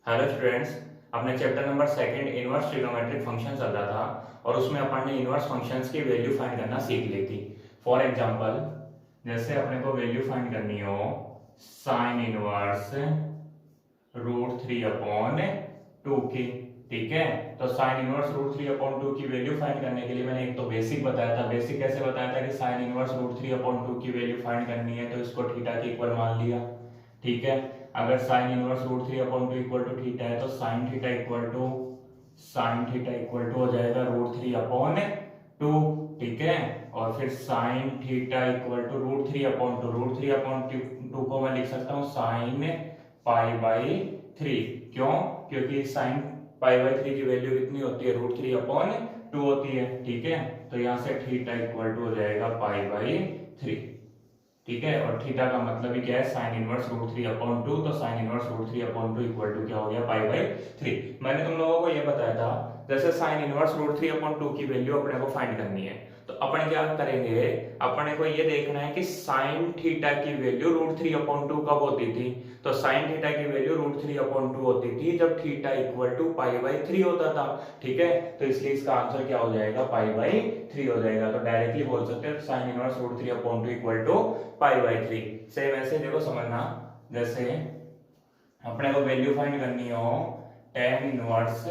Hello students, अपने chapter number second inverse trigonometric function चल रहा था और उसमें अपन ने इनवर्स फंक्शंस की वैल्यू फाइंड करना सीख ली थी। फॉर एग्जांपल, जैसे अपने को वैल्यू फाइंड करनी हो sine inverse root three upon two की। ठीक है, तो sine inverse root three upon two की वैल्यू फाइंड करने के लिए मैंने एक तो बेसिक बताया था। बेसिक कैसे बताया था कि sine inverse root three upon two की वैल्यू फाइंड करनी है तो इसको थीटा के इक्वल मान लिया। ठीक है, अगर sine inverse root three upon two equal to theta है तो साइन थीटा इक्वल टू हो जाएगा रूट थ्री अपॉन टू। ठीक है, और फिर sine theta equal to root three upon two को मैं लिख सकता हूँ साइन पाई बाई थ्री। क्यों? क्योंकि साइन पाई बाई थ्री की वैल्यू कितनी होती है? रूट थ्री अपॉन टू होती है। ठीक है, तो यहाँ से थीटा इक्वल टू हो जाएगा पाई बाई थ्री। ठीक है, और थीटा का मतलब ही क्या है? Sine inverse root three upon two. तो sine inverse root three upon two equal to क्या हो गया? Pi by three. मैंने तुम लोगों को ये बताया था जैसे sine inverse root three upon two की वैल्यू अपने को फाइंड करनी है तो अपन क्या करेंगे, अपने को ये देखना है कि साइन थीटा की value root three upon two कब होती थी। तो साइन थीटा की value root three upon two होती थी जब theta equal to pi by three होता था। ठीक है, तो इसलिए इसका आंसर क्या हो जाएगा? पाई बाई थ्री हो जाएगा। तो डायरेक्टली बोल सकते हैं sine inverse root three upon two equal to pi by three. Same ऐसे देखो समझना, जैसे अपने को वैल्यू फाइंड करनी हो tan inverse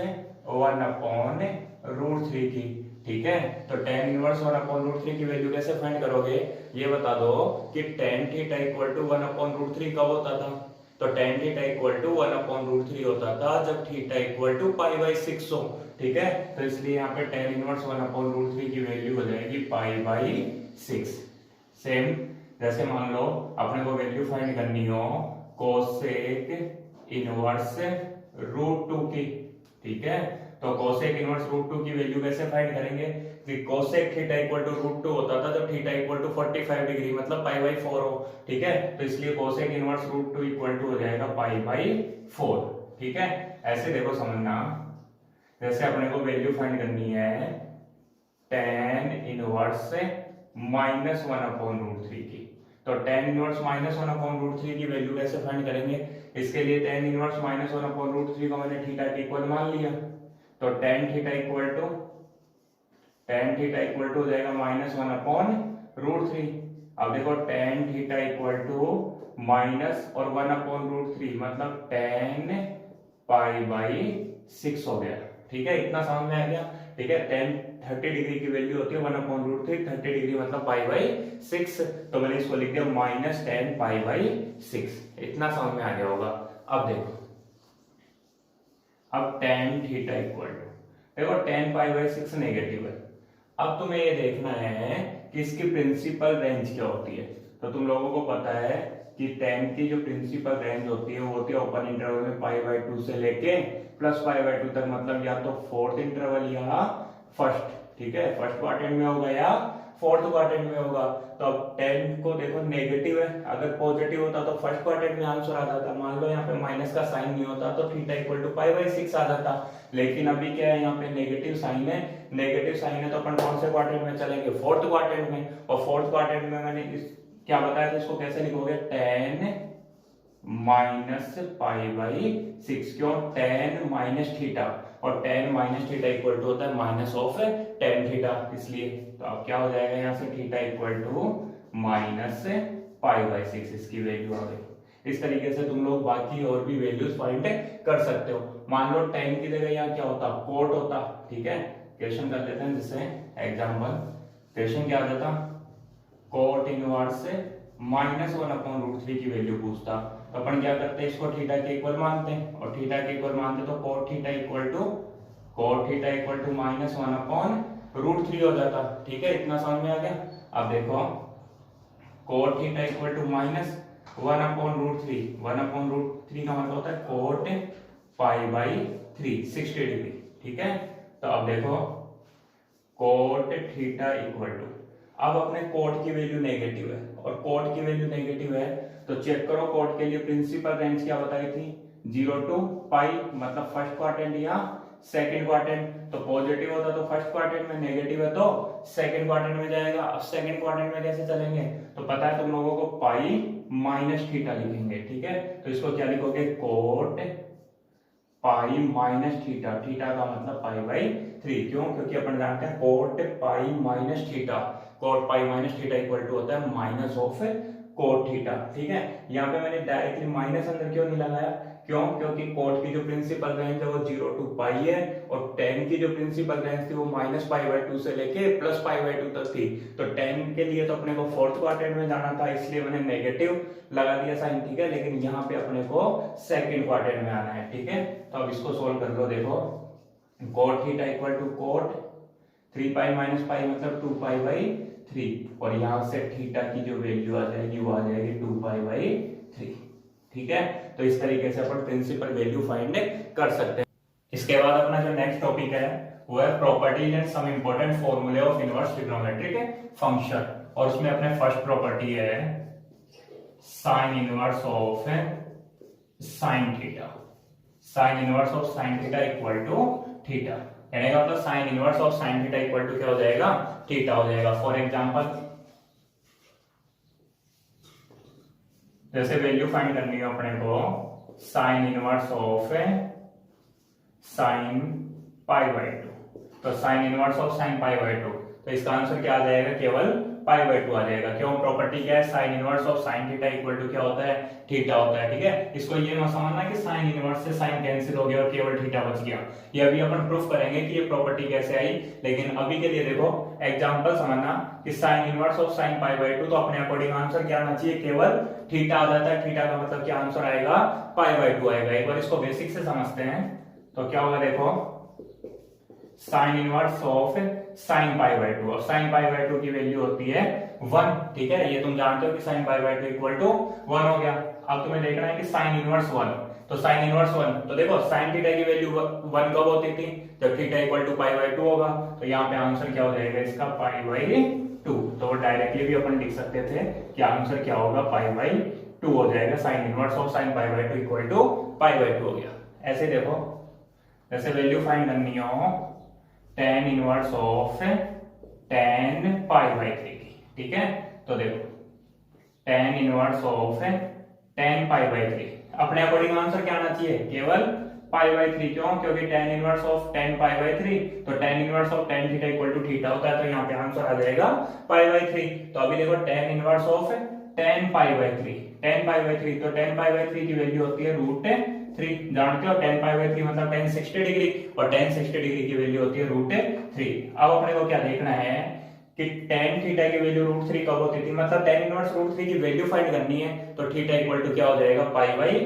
one upon root three की। ठीक है, तो tan inverse one upon root three की वैल्यू कैसे फाइंड करोगे ये बता दो कि tan theta equal to one upon root three कब होता था। तो tan theta equal to one upon root three होता था जब theta equal to pi by six हो। ठीक है, तो इसलिए यहाँ पे tan inverse one upon root three की वैल्यू हो जाएगी पाई बाई सिक्स। सेम जैसे मान लो अपने को वैल्यू फाइंड करनी हो कोसेक इनवर्स रूट टू की। ठीक है, तो कोसेक इनवर्स रूट टू की वैल्यू कैसे फाइंड करेंगे कि cosec theta equal to root two होता था जब थीटा इक्वल टू 45 डिग्री मतलब पाई बाई फोर हो। ठीक है, तो इसलिए cosec inverse root two equal to हो जाएगा पाई बाई फोर। ठीक है, ऐसे देखो समझना, जैसे अपने को वैल्यू फाइंड करनी है tan inverse minus one upon root three की। तो tan inverse minus one upon root three की वैल्यू कैसे फाइंड करेंगे? इसके लिए tan inverse minus one upon root three को मैंने थीटा के इक्वल मान लिया। तो टेन थीटा इक्वल टू हो जाएगा minus one upon root three. अब देखो tan theta equal to minus और वन अपॉन रूट थ्री मतलब टेन पाई बाई सिक्स हो गया। ठीक है, इतना समझ में आ गया। ठीक है, टेन 30 डिग्री की वैल्यू होती है one upon root three, 30 degree मतलब पाई बाई सिक्स। तो मैंने इसको लिख दिया minus tan pi by six. इतना समझ में आ गया होगा। अब देखो, अब टेन थीटा इक्वल टू देखो tan pi by six negative है। अब तुम्हें ये देखना है कि इसकी प्रिंसिपल रेंज क्या होती है। तो तुम लोगों को पता है कि टेन की जो प्रिंसिपल रेंज होती है वो होती है ओपन इंटरवल में पाई बाई टू से लेके प्लस पाई बाई टू तक, मतलब या तो फोर्थ इंटरवल या फर्स्ट। ठीक है, फर्स्ट क्वाड्रेंट में होगा या फोर्थ क्वाड्रेंट में होगा। तो अब टेन को देखो नेगेटिव है, अगर पॉजिटिव होता तो फर्स्ट क्वाड्रेंट में आंसर आ जाता। मान लो यहाँ पे माइनस का साइन नहीं होता तो theta equal to pi by six आ जाता। लेकिन अभी क्या है, यहाँ पे नेगेटिव साइन है। नेगेटिव साइन है तो अपन कौन से क्वाड्रेंट में चलेंगे? फोर्थ क्वाड्रेंट में। और फोर्थ क्वाड्रेंट में मैंने क्या बताया था, इसको कैसे लिखोगे? Tan minus pi by six. क्यों? टेन माइनस थीटा, और tan minus theta equal to होता है माइनस ऑफ टेन थीटा, इसलिए। तो अब क्या हो जाएगा यहाँ से theta equal to minus pi by six, इसकी वैल्यू आ गई। इस तरीके से तुम लोग बाकी और भी वैल्यूज फाइंड कर सकते हो। मान लो टेन की जगह यहाँ क्या होता? कोट होता। ठीक है, क्वेश्चन कर लेते हैं, जैसे एग्जाम्पल क्वेश्चन क्या आ जाता? Cot inverse minus one upon root three की वैल्यू पूछता। तो अपन क्या करते हैं, इसको थीटा के इक्वल मानते हैं, और थीटा के इक्वल मानते तो cot theta equal to minus one upon root three हो जाता। ठीक है, इतना समझ में आ गया। अब देखो cot theta equal to minus one upon root three का मतलब होता है cot pi by three, 60 degree. ठीक है, तो अब देखो कोट थीटा इक्वल टू, अब अपने कोट की वैल्यू नेगेटिव है और कोट की वैल्यू नेगेटिव है तो चेक करो कोट के लिए प्रिंसिपल रेंज क्या बताई थी? 0 टू पाई, मतलब फर्स्ट क्वाड्रेंट या सेकंड क्वाड्रेंट। तो पॉजिटिव होता तो फर्स्ट क्वाड्रेंट में, नेगेटिव है तो सेकंड क्वाड्रेंट में जाएगा। अब सेकंड क्वाड्रेंट में कैसे चलेंगे? तो पता है तुम लोगों को पाई माइनस थीटा लिखेंगे। ठीक है, तो इसको क्या लिखोगे? Coat pi minus theta, theta का मतलब पाई बाई 3। क्यों? क्योंकि अपन जानते हैं cot pi minus theta, cot pi minus theta equal to होता है माइनस ऑफ कोट थीटा। ठीक है, यहाँ पे मैंने डायरेक्टली माइनस अंदर क्यों नहीं लगाया? क्यों? क्योंकि कोट की जो प्रिंसिपल रेंज है वो 0 टू पाई है, और टेन की जो प्रिंसिपल रेंज थी वो माइनस पाई बाई 2 से लेके प्लस पाई बाई 2 तक थी। तो टेन के लिए तो अपने को फोर्थ क्वाड्रेंट में जाना था, इसलिए मैंने नेगेटिव लगा दिया साइन। ठीक है, लेकिन यहाँ पे अपने को सेकंड क्वाड्रेंट में आना है। ठीक है, तो अब इसको सोल्व कर लो। देखो cot theta equal to cot 3 pi minus pi मतलब 2 पाई बाई 3, और यहां से थीटा की जो वैल्यू आ जाएगी वो आ जाएगी 2 पाई बाई 3। ठीक है, तो इस तरीके से अपन प्रिंसिपल वैल्यू फाइंड कर सकते हैं। इसके बाद अपना जो नेक्स्ट टॉपिक है वो है प्रॉपर्टीज एंड सम इंपॉर्टेंट फॉर्मूले ऑफ इनवर्स ट्रिग्नोमेट्रिक फंक्शन, और उसमें अपने फर्स्ट प्रॉपर्टी है sine inverse of sine theta, sine inverse of sine theta equal to theta. कहने का मतलब sine inverse of sine theta equal to क्या हो जाएगा? थीटा हो जाएगा। फॉर एग्जांपल जैसे वैल्यू फाइंड करनी है अपने को sine inverse of sine pi by 2, तो sine inverse of sine pi by 2, तो इसका आंसर क्या आ जाएगा? केवल पाई बाई 2 आ जाएगा। क्यों? प्रॉपर्टी क्या है? Sine inverse of sine theta equal to क्या होता है? थीटा होता है। ठीक है, इसको ये मत समझना कि साइन इनवर्स से साइन कैंसिल हो गया और केवल थीटा बच गया। ये अभी अपन प्रूफ करेंगे कि ये प्रॉपर्टी कैसे आई, लेकिन अभी के लिए देखो एग्जांपल समझना कि sine inverse of sine pi by 2, तो अपने अकॉर्डिंग आंसर क्या आना चाहिए? केवल थीटा आ जाता है। थीटा का मतलब क्या आंसर आएगा? पाई बाई 2 आएगा। एक बार इसको बेसिक से समझते हैं तो क्या होगा? देखो sine inverse of sine pi by 2, और साइन पाई बाई 2 की वैल्यू होती है 1। ठीक है, ये तुम जानते हो कि sine pi by 2 equal to 1 हो गया। अब तुम्हें देखना है कि साइन इनवर्स 1, तो साइन इनवर्स 1, तो देखो साइन थीटा की वैल्यू 1 कब होती थी? जब theta equal to pi by 2 होगा। तो यहाँ पे आंसर क्या हो जाएगा इसका? पाई बाई 2। तो डायरेक्टली भी अपन लिख सकते थे कि आंसर क्या होगा? पाई बाई 2 हो जाएगा। Sine inverse of sine pi by 2 equal to pi by 2 हो गया। ऐसे देखो जैसे वैल्यू फाइंड करनी हो tan inverse of tan pi by 3 की। ठीक है, तो देखो tan inverse of tan pi by 3, अपने अकॉर्डिंग आंसर क्या आना चाहिए? केवल पाई बाई 3। क्यों? क्योंकि tan inverse of tan pi by 3, तो tan inverse of tan theta equal to theta होता है, तो यहाँ पे आंसर आ जाएगा पाई बाई 3। तो अभी देखो tan inverse of tan pi by 3, tan pi by 3, तो tan पाई बाई 3 की वैल्यू होती है √3। जानते हो tan पाई बाई 3 मतलब tan 60 डिग्री, और tan 60 डिग्री की वैल्यू होती है √3। अब अपने को क्या देखना है कि tan थीटा की वैल्यू √3 कब होती थी? मतलब tan इनवर्स √3 की वैल्यू फाइंड करनी है, तो थीटा इक्वल टू क्या हो जाएगा? पाई बाई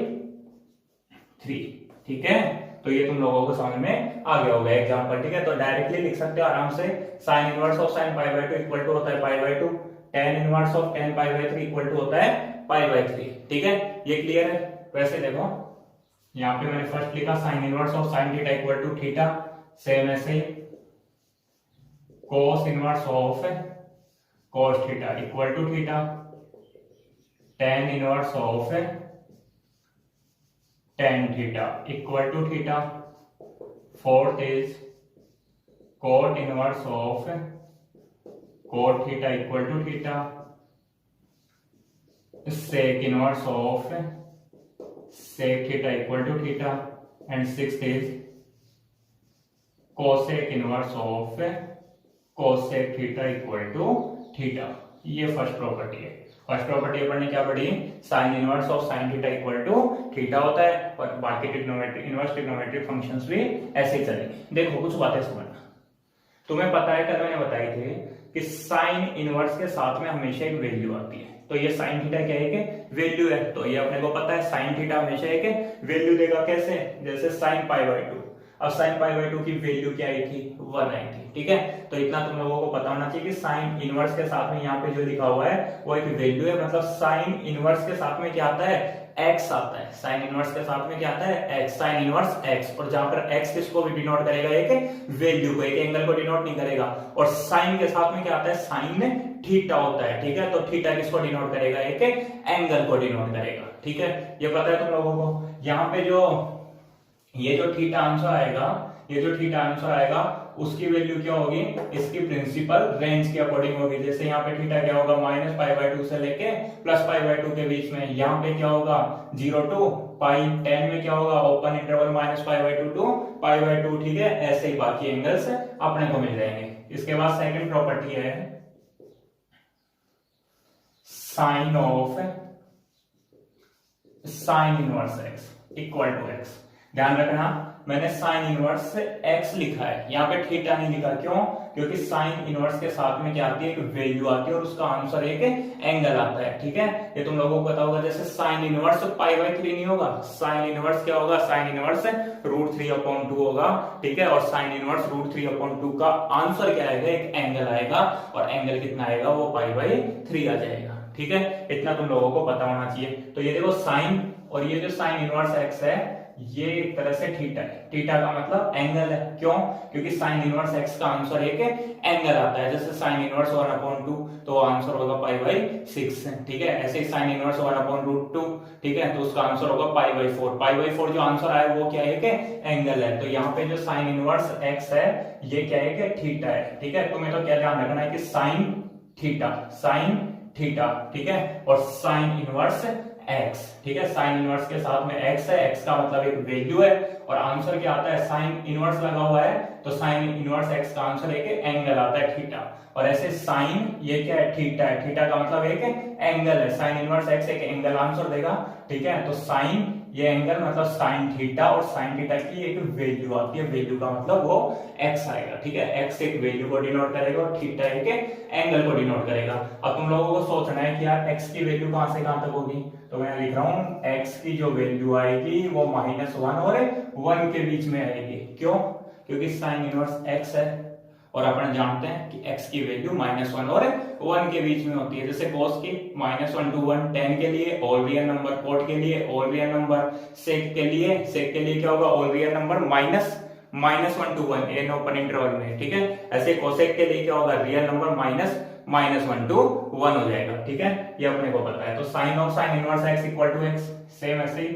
3। ठीक है, तो ये तुम लोगों को समझ में आ गया होगा एग्जांपल। ठीक है, तो डायरेक्टली लिख सकते हो आराम से sine inverse of sine pi by 2 equal to होता है pi by 2, tan inverse of tan pi by 3 equal to होता है पाई बाई 3। ठीक है, ये क्लियर है? वैसे देखो यहाँ पे मैंने फर्स्ट लिखा sine inverse of sine theta equal to theta, same ऐसे cos inverse of cos theta equal to theta, tan inverse of tan theta equal to theta, fourth is cot inverse of cot theta equal to theta, sec inverse of sec theta equal to theta, and sixth is cosec inverse of cosec theta equal to theta। ये first property है। First property अपन ने क्या पढ़ी? Sine inverse of sine theta equal to theta होता है, और बाकी ट्रिग्नोमेट्रिक इनवर्स ट्रिग्नोमेट्रिक फंक्शंस भी ऐसे ही चलेंगे। देखो कुछ बातें समझना, तुम्हें पता है कल मैंने बताई थी कि साइन इनवर्स के साथ में हमेशा एक वैल्यू आती है, तो ये साइन थीटा क्या है कि वैल्यू है, तो ये अपने को पता है साइन थीटा हमेशा एक वैल्यू देगा। कैसे? जैसे साइन पाई बाई 2, अब साइन पाई बाई 2 की वैल्यू क्या आई थी? 1 आई थी। ठीक है, तो इतना तुम लोगों को पता होना चाहिए कि साइन इनवर्स के साथ में यहाँ पे जो लिखा हुआ है वो एक वैल्यू है, मतलब साइन इनवर्स के साथ में क्या आता है? x आता है। साइन इनवर्स के साथ में क्या आता है? x, साइन इनवर्स x, और जहां पर x किसको भी डिनोट करेगा? एक वैल्यू को, एक एंगल को डिनोट नहीं करेगा। और साइन के साथ में क्या आता है? साइन थीटा होता है। ठीक है, तो थीटा किसको डिनोट करेगा? एक एंगल को डिनोट करेगा। ठीक है, ये पता है तुम लोगों को। यहाँ पे जो ये जो थीटा आंसर आएगा, ये जो थीटा आंसर आएगा उसकी वैल्यू क्या होगी? इसकी प्रिंसिपल रेंज के अकॉर्डिंग होगी। जैसे यहाँ पे थीटा क्या होगा? माइनस पाई बाई 2 से लेके प्लस पाई बाई 2 के बीच में। यहाँ पे क्या होगा? 0 टू पाई 10 में क्या होगा, open interval minus pi by 2 to pi by 2, ठीक है। ऐसे ही बाकी एंगल्स अपने को मिल जाएंगे। इसके बाद सेकंड प्रॉपर्टी है sine of sine inverse x equal to x. ध्यान रखना मैंने साइन इनवर्स एक्स लिखा है, यहाँ पे थीटा नहीं लिखा। क्यों? क्योंकि साइन इनवर्स के साथ में क्या आती है, एक वैल्यू आती है और उसका आंसर एक एंगल आता है, ठीक है। ये तुम लोगों को पता होगा, जैसे साइन इनवर्स पाई बाई 3 नहीं होगा, साइन इनवर्स क्या होगा, साइन इनवर्स √3/2 होगा, ठीक है। और साइन इनवर्स √3/2 का आंसर क्या आएगा, एक एंगल आएगा, और एंगल कितना आएगा, वो पाई बाई 3 आ जाएगा, ठीक है। इतना तुम लोगों को पता होना चाहिए। तो ये देखो साइन, और ये जो साइन इनवर्स एक्स है ये एक तरह से थीटा है। थीटा का मतलब एंगल है। क्यों? क्योंकि साइन इनवर्स एक्स का आंसर एक एंगल आता है। जैसे साइन इनवर्स 1/2 तो आंसर होगा पाई बाई 6, ठीक है। ऐसे ही साइन इनवर्स 1/√2, ठीक है, तो उसका आंसर होगा पाई बाई 4। पाई बाई 4 जो आंसर आया वो क्या है, एक एंगल है। तो यहाँ पे जो साइन इनवर्स एक्स है ये क्या है, कि थीटा है, ठीक है। तुम्हें तो क्या ध्यान रखना है कि साइन थीटा, ठीक है, और साइन इनवर्स एक्स, ठीक है। साइन इनवर्स के साथ में एक्स है, एक्स का मतलब एक वैल्यू है, और आंसर क्या आता है, साइन इनवर्स लगा हुआ है तो साइन इनवर्स एक्स का आंसर एक एंगल आता है, थीटा। और ऐसे साइन ये क्या है, थीटा है, थीटा का मतलब एक एंगल है। साइन इनवर्स एक्स एक एंगल आंसर देगा, ठीक है। तो साइन ये एंगल मतलब साइन थीटा, और साइन थीटा की एक वैल्यू आती है, वैल्यू का मतलब वो एक्स आएगा, ठीक है। एक्स एक वैल्यू को डिनोट करेगा और थीटा एक एंगल को डिनोट करेगा। अब तुम लोगों को सोचना है कि यार एक्स की वैल्यू कहां से कहां तक होगी, तो मैं लिख रहा हूं एक्स की जो वैल्यू आएगी वो -1 और 1 के बीच में आएगी। क्यों? क्योंकि साइन इनवर्स एक्स है और अपन जानते हैं कि x की वैल्यू -1 और 1 के बीच में होती है। जैसे cos की -1 to 1 10 के लिए ऑल रियल नंबर, cot के लिए ऑल रियल नंबर, sec के लिए क्या होगा, all real number -1 to 1 in open interval में, ठीक है। ऐसे cosec के लिए क्या होगा, रियल नंबर -1 to 1 हो जाएगा, ठीक है। ये अपने को पता है। तो sine of sine inverse x equal to x, same ऐसे ही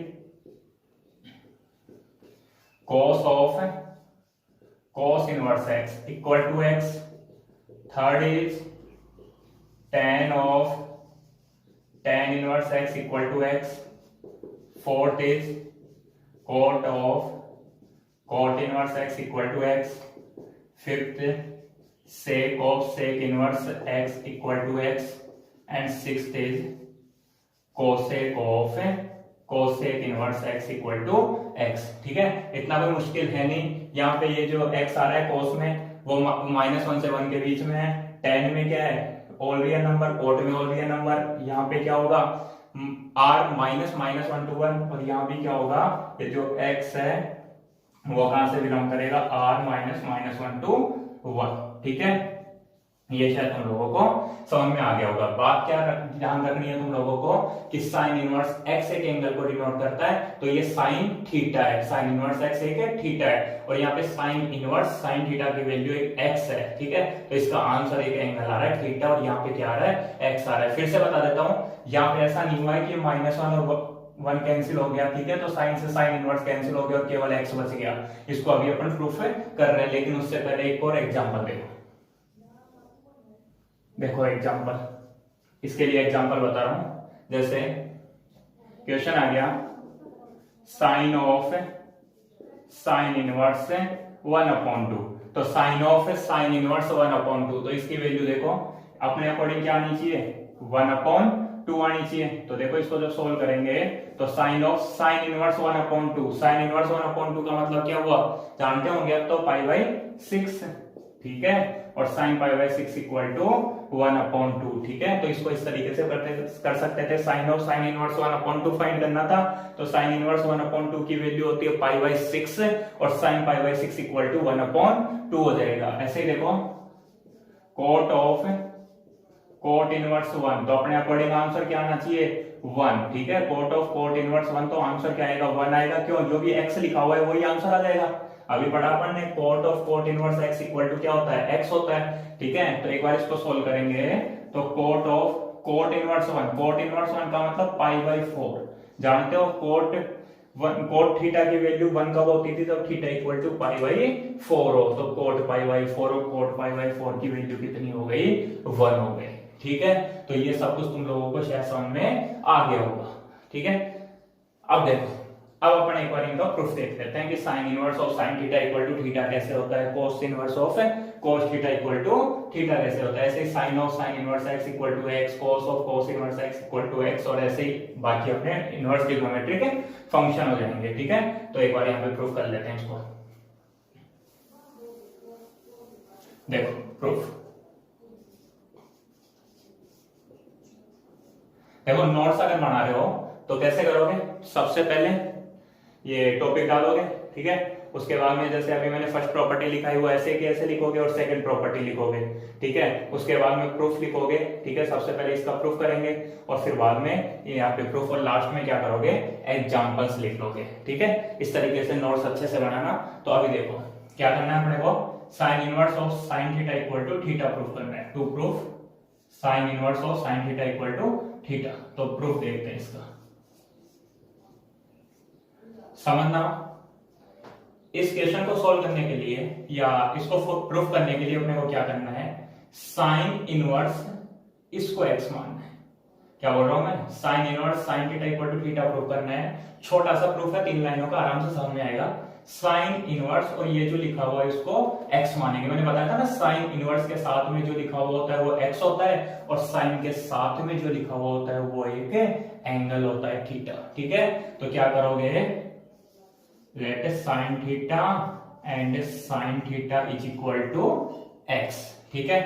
cos of cos inverse x equal to x. Third is tan of tan inverse x equal to x. Fourth is cot of cot inverse x equal to x. Fifth, sec of sec inverse x equal to x. And sixth is cosec of cosec inverse x equal to x, ठीक है। इतना कोई मुश्किल है नहीं। यहाँ पे ये जो x आ रहा है cos में वो -1 से 1 के बीच में है, tan में क्या है, ऑल रियल नंबर, cot में ऑल रियल नंबर। यहाँ पे क्या होगा, r -1 to 1, और यहाँ भी क्या होगा, ये जो x है वो कहां से बिलोंग करेगा, r -1 to 1, ठीक है। ये शायद तुम लोगों को समझ में आ गया होगा। बात क्या ध्यान रखनी है तुम लोगों को कि साइन इनवर्स एक्स एक एंगल को डिनोट करता है, तो ये साइन थीटा है, साइन इनवर्स एक्स एक थीटा है, और यहाँ पे साइन इनवर्स साइन थीटा की वैल्यू एक एक्स है, ठीक है। तो इसका आंसर एक एंगल आ रहा है थीटा, और यहाँ पे क्या आ रहा है, एक्स आ रहा है। फिर से बता देता हूँ, यहाँ पे ऐसा नहीं हुआ है कि -1 और 1 कैंसिल हो गया, ठीक है। तो साइन से साइन इनवर्स कैंसिल हो गया और केवल एक्स बच गया। इसको अभी अपन प्रूफ कर रहे हैं, लेकिन उससे पहले एक और एग्जाम्पल देखो एग्जाम्पल, इसके लिए एग्जाम्पल बता रहा हूं। जैसे क्वेश्चन आ गया साइन ऑफ साइन इनवर्स 1/2, तो साइन ऑफ साइन इनवर्स 1/2, तो इसकी वैल्यू देखो अपने अकॉर्डिंग क्या आनी चाहिए, 1/2 आनी चाहिए। तो देखो इसको जब सोल्व करेंगे तो sine of sine inverse 1/2, sine inverse 1/2 का मतलब क्या हुआ, जानते होंगे अब तो, π/6, ठीक है। और साइन π/6 इक्वल टू 1/2, ठीक है। तो इसको इस तरीके से कर सकते थे, sine of sine inverse 1/2 find करना था, तो साइन इनवर्स 1/2 की वैल्यू होती है π/6, और साइन π/6 इक्वल टू 1/2 हो जाएगा। ऐसे ही देखो कोट ऑफ कोट इनवर्स 1, तो अपने अकॉर्डिंग आंसर क्या आना चाहिए, 1, ठीक है। कोट ऑफ कोट इनवर्स 1, तो आंसर क्या आएगा, 1 आएगा। क्यों, जो भी x लिखा हुआ है वही आंसर आ जाएगा। अभी पढ़ा अपन ने, cot of cot inverse x equal to क्या होता है, x होता है, ठीक है। तो एक बार इसको सोल्व करेंगे तो cot of cot inverse 1, cot inverse 1 का मतलब π/4, जानते हो। कोट थीटा की वैल्यू 1 कब होती थी, जब थीटा इक्वल टू π/4 हो, तो कोट π/4 और कोट π/4 की वैल्यू कितनी हो गई, 1 हो गई, ठीक है। तो ये सब कुछ तुम लोगों को शायद समझ में आ गया होगा, ठीक है। अब देखो अब अपन एक बार इनका प्रूफ देख लेते हैं कि sine inverse of sine theta equal to theta कैसे होता है, cos inverse of cos theta equal to theta कैसे होता है। ऐसे ही sine of sine inverse x equal to x, cos of cos inverse x equal to x, और ऐसे ही बाकी अपने इनवर्स ट्रिग्नोमेट्री के फंक्शन हो जाएंगे। ठीक है, तो एक बार यहाँ पे प्रूफ कर लेते हैं इसको। देखो प्रूफ, देखो नोट्स अगर बना रहे हो तो कैसे करोगे, सबसे पहले ये टॉपिक डालोगे, ठीक है, उसके बाद में जैसे अभी मैंने फर्स्ट प्रॉपर्टी लिखा है वो ऐसे कि ऐसे लिखोगे और सेकंड प्रॉपर्टी लिखोगे, ठीक है, उसके बाद में प्रूफ लिखोगे, ठीक है, सबसे पहले इसका प्रूफ करेंगे और फिर बाद में यहाँ पे प्रूफ, और लास्ट में क्या करोगे, एग्जांपल्स लिख लोगे। ठीक है, इस तरीके से नोट्स अच्छे से बनाना। तो अभी देखो क्या करना है अपने को, sine inverse of sine theta equal to theta proof करना है। To proof sine inverse of sine theta equal to theta. तो प्रूफ देखते हैं इसका, समझना। इस क्वेश्चन को सॉल्व करने के लिए या इसको प्रूफ करने के लिए अपने को क्या करना है, साइन इनवर्स इसको एक्स मानना है। क्या बोल रहा हूं मैं, sine inverse sine theta equal to theta proof करना है। छोटा सा प्रूफ है, 3 लाइनों का, आराम से समझ में आएगा। साइन इनवर्स और ये जो लिखा हुआ है इसको एक्स मानेंगे। मैंने बताया था ना, साइन इनवर्स के साथ में जो लिखा हुआ होता है वो एक्स होता है, और साइन के साथ में जो लिखा हुआ होता है वो एक एंगल होता है थीटा। ठीक है, तो क्या करोगे, let sine theta and sine theta is equal to x. ठीक है,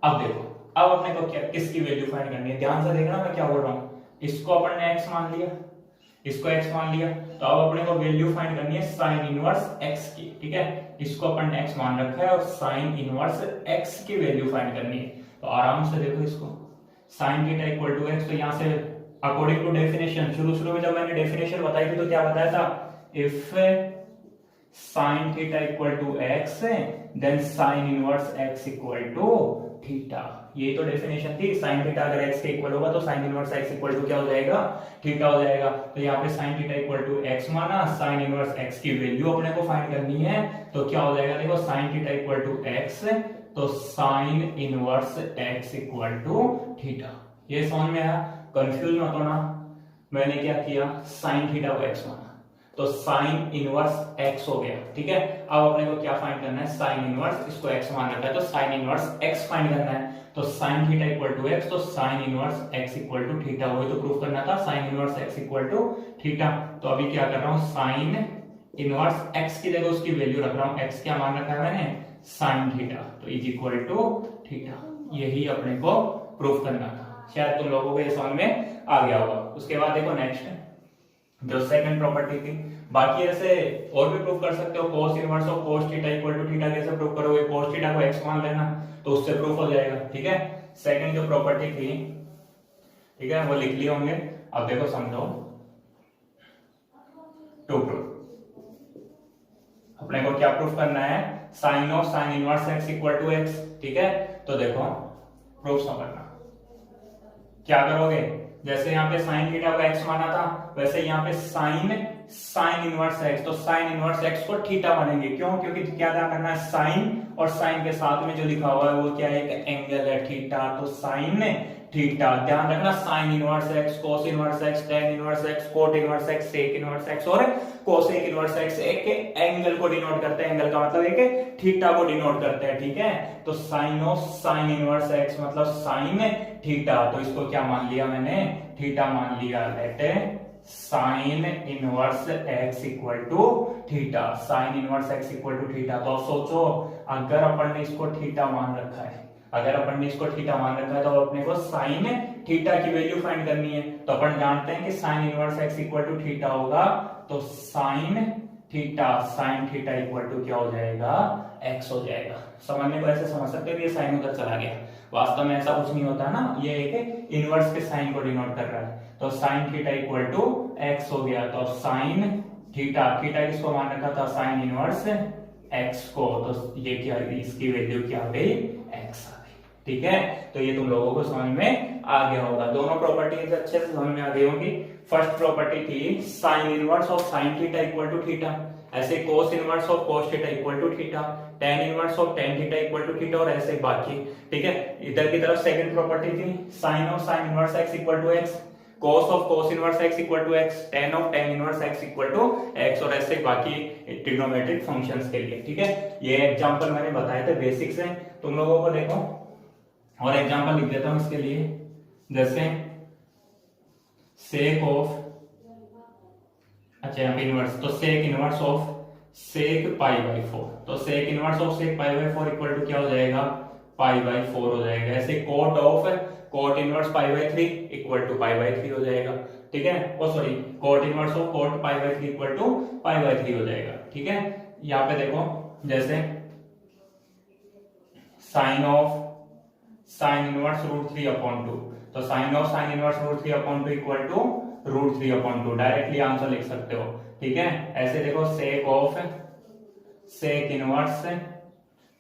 अब देखो, अब अपने को क्या किसकी वैल्यू फाइंड करनी है, ध्यान से देखना मैं क्या बोल रहा हूं। इसको अपन ने एक्स मान लिया, इसको x मान लिया, तो अब अपने को वैल्यू फाइंड करनी है साइन इनवर्स x की। ठीक है, इसको अपन ने x मान रखा है और साइन इनवर्स x की वैल्यू फाइंड करनी है। तो आराम से देखो इसको, sine theta equal to x, तो यहां से अकॉर्डिंग टू डेफिनेशन, शुरू में जब मैंने डेफिनेशन बताई थी तो क्या बताया था, if sine theta equal to x then sine inverse x equal to theta. ये तो डेफिनेशन थी, साइन थीटा अगर x के इक्वल होगा तो sine inverse x equal to क्या हो जाएगा, थीटा हो जाएगा। तो यहाँ पे sine theta equal to x माना, साइन इनवर्स x की वैल्यू अपने को फाइंड करनी है, तो क्या हो जाएगा, देखो sine theta equal to x, तो sine inverse x equal to theta. ये समझ में आया, कंफ्यूज मत होना। मैंने क्या किया, साइन थीटा को x माना, तो साइन इनवर्स x हो गया। ठीक है, अब अपने को क्या फाइंड करना है, साइन इनवर्स, इसको x मान रखा है तो साइन इनवर्स x फाइंड करना है। तो sine theta equal to x, तो sine inverse x equal to theta, वही तो प्रूफ करना था, sine inverse x equal to theta. तो अभी क्या कर रहा हूं, साइन इनवर्स x की जगह उसकी वैल्यू रख रहा हूं, x क्या मान रखा है मैंने, साइन थीटा, तो इज इक्वल टू थीटा। यही अपने को प्रूफ करना था। शायद तुम लोगों को ये समझ में आ गया होगा। उसके बाद देखो नेक्स्ट जो सेकंड प्रॉपर्टी थी, बाकी ऐसे और भी प्रूफ कर सकते हो। cos inverse of cos theta equal to theta कैसे प्रूफ करोगे, cos थीटा को x मान लेना तो उससे प्रूफ हो जाएगा। ठीक है, सेकंड जो प्रॉपर्टी थी, ठीक है, वो लिख लिए होंगे। अब देखो समझो, टू प्रूफ अपने को क्या प्रूफ करना है, sine of sine inverse x equal to x। ठीक है, तो देखो प्रूफ समझना, क्या करोगे, जैसे यहाँ पे साइन थीटा को x माना था, वैसे यहाँ पे साइन इनवर्स x, तो साइन इनवर्स x को थीटा मानेंगे। क्यों, क्योंकि क्या करना है, साइन और साइन के साथ में जो लिखा हुआ है वो क्या है, एक एंगल है थीटा, तो साइन थीटा। ध्यान रखना, sine inverse x, cos inverse x, tan inverse x, cot inverse x, sec inverse x और कोसेक इनवर्स x एक एंगल को डिनोट करते हैं। एंगल का मतलब एक थीटा को डिनोट करते हैं। ठीक है, तो sine of sine inverse x मतलब साइन थीटा, तो इसको क्या मान लिया मैंने, थीटा मान लिया। Let sine inverse x equal to theta, sine inverse x equal to theta. तो अब सोचो, अगर अपन ने इसको थीटा मान रखा है, अगर अपन ने इसको थीटा मान रखा है तो अपने को साइन थीटा की वैल्यू फाइंड करनी है। तो अपन जानते हैं कि sine inverse x equal to theta होगा, तो साइन थीटा इक्वल टू क्या हो जाएगा, x हो जाएगा। समझने को ऐसे समझ सकते हो, ये साइन उधर चला गया, वास्तव में ऐसा कुछ नहीं होता ना, ये एक इनवर्स के साइन को डिनोट कर रहा है। तो sine theta equal to x हो गया, तो साइन थीटा किसको मान रखा था, साइन इनवर्स x को, तो ये क्या, इसकी वैल्यू क्या आ गई, x आ गई। ठीक है, तो ये तुम लोगों को समझ में आ गया होगा। दोनों प्रॉपर्टीज अच्छे से समझ में आ गई होंगी। फर्स्ट प्रॉपर्टी थी sine inverse of sine theta equal to theta, ऐसे cos inverse of cos theta equal to theta, tan inverse of tan theta equal to theta, और ऐसे बाकी। ठीक है, इधर की तरफ सेकंड प्रॉपर्टी थी sine of sine inverse x equal to x, cos of cos inverse x equal to x, tan of tan inverse x equal to x, और ऐसे बाकी ट्रिग्नोमेट्रिक फंक्शंस के लिए। ठीक है, ये एग्जांपल मैंने बताए थे, बेसिक्स हैं तुम लोगों को। देखो और एग्जांपल लिख देता हूं इसके लिए, जैसे sec ऑफ, अच्छा यहाँ पे इनवर्स, तो sec inverse of sec pi by 4, तो sec inverse of sec pi by 4 equal to क्या हो जाएगा, पाई बाई 4 हो जाएगा। ऐसे cot of cot inverse pi by 3 equal to pi by 3 हो जाएगा। ठीक है, oh sorry, cot inverse of cot pi by 3 equal to pi by 3 हो जाएगा। ठीक है, यहाँ पे देखो जैसे sine of sine inverse root 3 upon 2, तो sine of sine inverse root 3 upon 2 equal to root 3 upon 2, directly answer लिख सकते हो। ठीक है, ऐसे देखो सेक ऑफ सेक इनवर्स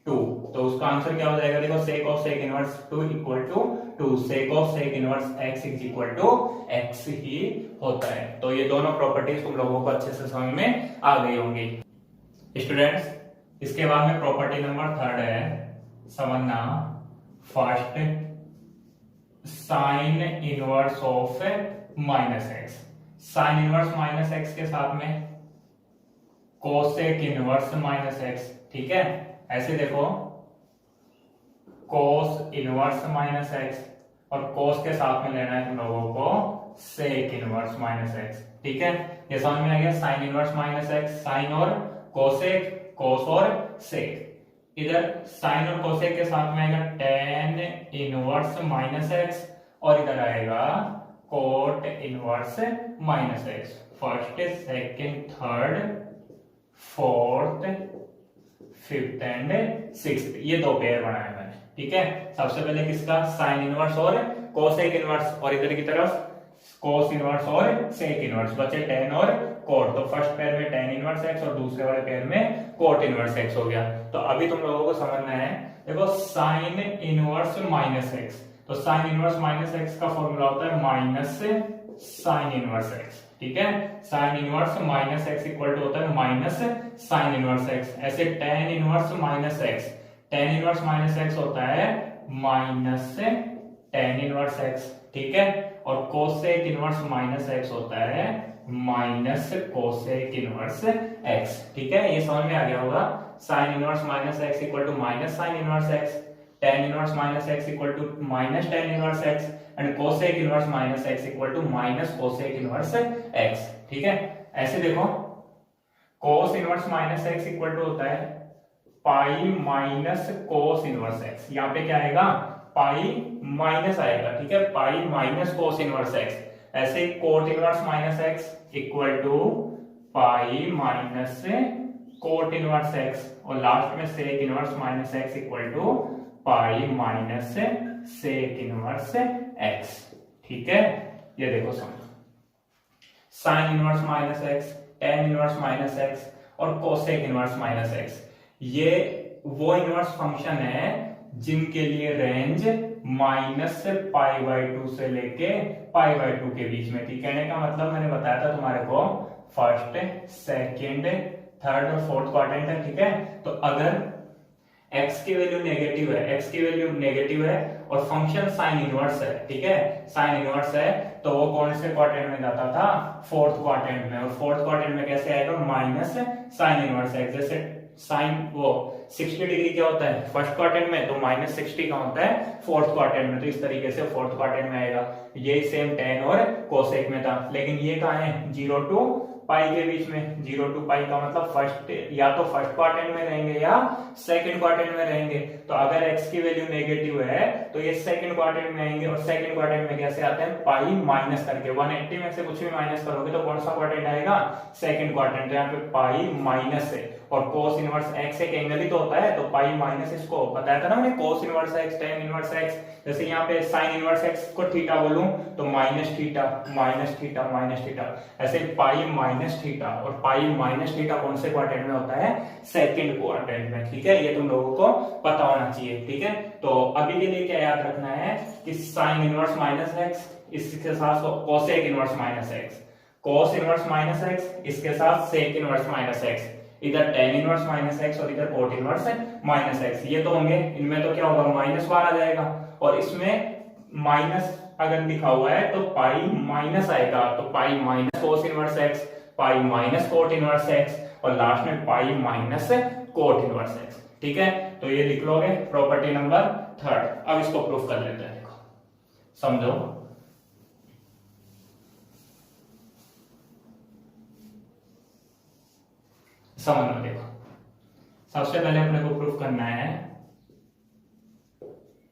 2, तो उसका आंसर क्या हो जाएगा, देखो sec of sec inverse 2 equal to 2, sec of sec inverse x is equal to x ही होता है। तो ये दोनों प्रॉपर्टीज तुम लोगों को अच्छे से समझ में आ गई होंगी स्टूडेंट्स। इसके बाद में प्रॉपर्टी नंबर 3 है, समझना। First, sign inverse of minus x, sine inverse minus x के साथ में कोसेक इनवर्स माइनस एक्स। ठीक है, ऐसे देखो कोस इनवर्स माइनस एक्स, और कोस के साथ में लेना है तुम लोगों को सेक इनवर्स माइनस एक्स। ठीक है, ये समझ में आ गया, sine inverse minus x, sine और कोसेक, कोस और सेक। इधर साइन और कोसेक के साथ में आएगा टेन इनवर्स माइनस एक्स, और इधर आएगा coat inverse minus x. First, second, third, fourth, fifth and sixth, ये दो पेयर बनाए मैंने। ठीक है, सबसे पहले किसका, साइन इनवर्स और कोसेक इनवर्स, और इधर की तरफ कोस इनवर्स और सेक इनवर्स, बचे टेन और कोट। तो फर्स्ट पेयर में टेन इनवर्स एक्स और दूसरे वाले पेयर में कोट इनवर्स एक्स हो गया। तो अभी तुम लोगों को समझना है, देखो साइन इनवर्स माइनस एक्स, तो साइन इनवर्स माइनस एक्स का फॉर्मूला होता है माइनस साइन इनवर्स एक्स। ठीक है, sine inverse minus x equal to होता है माइनस साइन इनवर्स एक्स। ऐसे tan inverse minus x, tan inverse minus x होता है माइनस टेन इनवर्स एक्स। ठीक है, और कोसेक इनवर्स माइनस एक्स होता है माइनस कोसेक इनवर्स एक्स। ठीक है, ये समझ में आ गया होगा। Sine inverse minus x equal to minus sine inverse x, tan inverse minus x equal to minus tan inverse x, and cosec inverse minus x equal to minus cosec inverse x. ठीक है, ऐसे देखो cos inverse minus x equal to होता है pi minus cos inverse x. यहाँ पे क्या आएगा, पाई माइनस आएगा। ठीक है, pi minus cos inverse x. ऐसे cot inverse minus x equal to pi minus cot inverse x, और लास्ट में sec inverse minus x equal to pi minus sec inverse x. ठीक है, ये देखो समझो, sine inverse minus x, tan inverse minus x और cosec inverse minus x, ये वो इनवर्स फंक्शन है जिनके लिए रेंज माइनस पाई बाई 2 से लेके पाई बाई 2 के बीच में थी। कहने का मतलब मैंने बताया था तुम्हारे को फर्स्ट, सेकंड, थर्ड और फोर्थ क्वाड्रेंट है। ठीक है, तो अगर x की वैल्यू नेगेटिव है, x की वैल्यू नेगेटिव है और फंक्शन साइन इनवर्स है, ठीक है, साइन इनवर्स है, तो वो कौन से क्वाड्रेंट में जाता था, फोर्थ क्वाड्रेंट में। और फोर्थ क्वाड्रेंट में कैसे आएगा, माइनस साइन इनवर्स है। जैसे साइन वो 60 डिग्री क्या होता है फर्स्ट क्वाड्रेंट में, तो माइनस 60 का होता है फोर्थ क्वाड्रेंट में, तो इस तरीके से फोर्थ क्वाड्रेंट में आएगा। ये सेम टेन और कोसेक में था, लेकिन ये कहाँ है, 0 टू पाई के बीच में। 0 टू पाई का मतलब फर्स्ट, या तो फर्स्ट क्वाड्रेंट में रहेंगे या सेकंड क्वाड्रेंट में रहेंगे। तो अगर x की वैल्यू नेगेटिव है तो ये सेकंड क्वाड्रेंट में आएंगे, और सेकंड क्वाड्रेंट में कैसे आते हैं, पाई माइनस करके। 180 में से कुछ भी माइनस करोगे तो कौन सा क्वाड्रेंट आएगा, सेकंड क्वाड्रेंट। तो यहाँ पे पाई माइनस है, और कोस इनवर्स x एक एंगल ही तो होता है, तो पाई माइनस, इसको बताया था ना मैंने, कोस inverse x, tan inverse x। जैसे यहाँ पे साइन इनवर्स x को थीटा बोलूं तो minus theta minus theta minus theta, ऐसे पाई माइनस थीटा। और पाई माइनस थीटा कौन से क्वाड्रेंट में होता है, सेकंड क्वाड्रेंट में। ठीक है, ये तुम लोगों को पता होना चाहिए। ठीक है, तो अभी के लिए क्या याद रखना है कि साइन इनवर्स माइनस एक्स, इसके साथ कोसेक इनवर्स माइनस एक्स, कोस इनवर्स माइनस एक्स, इसके साथ सेक इनवर्स माइनस एक्स, इधर टेन इनवर्स माइनस एक्स और इधर कोट इनवर्स माइनस एक्स, ये तो होंगे। इनमें तो क्या होगा, माइनस बार आ जाएगा, और इसमें माइनस अगर लिखा हुआ है तो पाई माइनस आएगा, तो पाई माइनस कोस इनवर्स एक्स, पाई माइनस कोट इनवर्स एक्स, और लास्ट में पाई माइनस कोट इनवर्स एक्स। ठीक है, तो ये लिख लोगे प्रॉपर्टी नंबर थर्ड। अब इसको प्रूफ कर लेते हैं, देखो समझो। समझ लो, देखो सबसे पहले अपने को प्रूफ करना है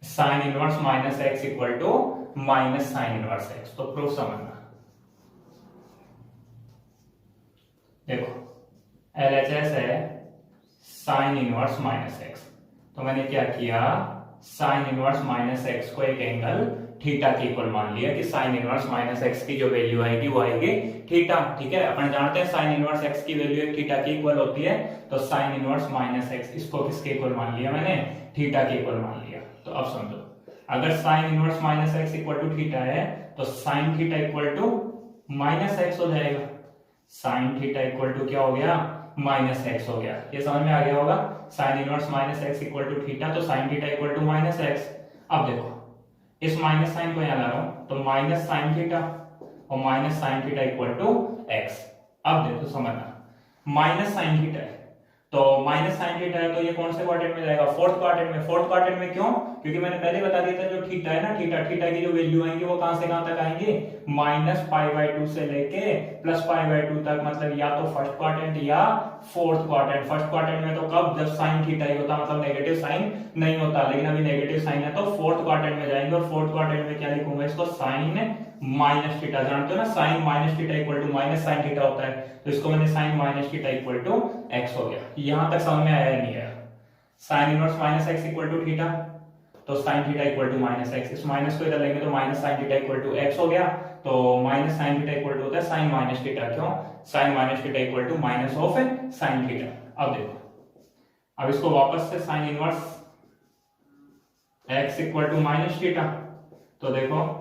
sine inverse minus x equal to minus sine inverse x. तो प्रूफ समझना, देखो LHS है साइन इनवर्स माइनस एक्स, तो मैंने क्या किया, साइन इनवर्स माइनस एक्स को एक एंगल थीटा के इक्वल मान लिया कि साइन इनवर्स माइनस एक्स की जो वैल्यू आएगी वो आएगी थीटा। ठीक है, अपन जानते हैं साइन इनवर्स एक्स की वैल्यू एक थीटा के इक्वल होती है, तो साइन इनवर्स माइनस एक्स इसको किसके इक्वल मान लिया मैंने, थीटा के इक्वल मान लिया। तो अब समझो, अगर sine inverse minus x equal to theta है तो sine theta equal to minus x हो जाएगा। साइन थीटा इक्वल टू क्या हो गया, माइनस एक्स हो गया। ये समझ में आ गया होगा, sine inverse minus x equal to theta, तो sine theta equal to minus x. अब देखो इस माइनस साइन को यहां ला रहा हूं, तो माइनस साइन थीटा और minus sine theta equal to x. अब देखो समझना, माइनस साइन थीटा है तो माइनस साइन थीटा है तो ये कौन से क्वाड्रेंट में जाएगा, फोर्थ क्वाड्रेंट में। फोर्थ क्वाड्रेंट में क्यों, क्योंकि मैंने पहले बता दिया था जो थीटा है ना, थीटा की जो वैल्यू आएंगी वो कहां से कहां तक आएंगी, माइनस पाई बाय 2 से लेके प्लस पाई बाय 2 तक, मतलब या तो फर्स्ट क्वाड्रेंट या फोर्थ क्वाड्रेंट। फर्स्ट क्वाड्रेंट में तो कब, जब साइन थीटा ही होता, मतलब नेगेटिव साइन नहीं होता, लेकिन अभी नेगेटिव साइन है तो फोर्थ क्वाड्रेंट में जाएंगे। और फोर्थ क्वाड्रेंट में क्या लिखूंगा, इसको साइन माइनस थीटा, जानते हो ना sine minus theta equal to minus sine theta होता है, तो इसको मैंने sine minus theta equal to x हो गया। यहां तक समझ में आया या नहीं आया, sine inverse minus x equal to theta, तो sine theta equal to minus x, इस माइनस को इधर लेंगे तो minus sine theta equal to x हो गया। तो minus sine theta equal to होता है साइन माइनस थीटा, क्यों, sine minus theta equal to minus of sine theta. अब देखो, अब इसको वापस से sine inverse x equal to minus theta, तो देखो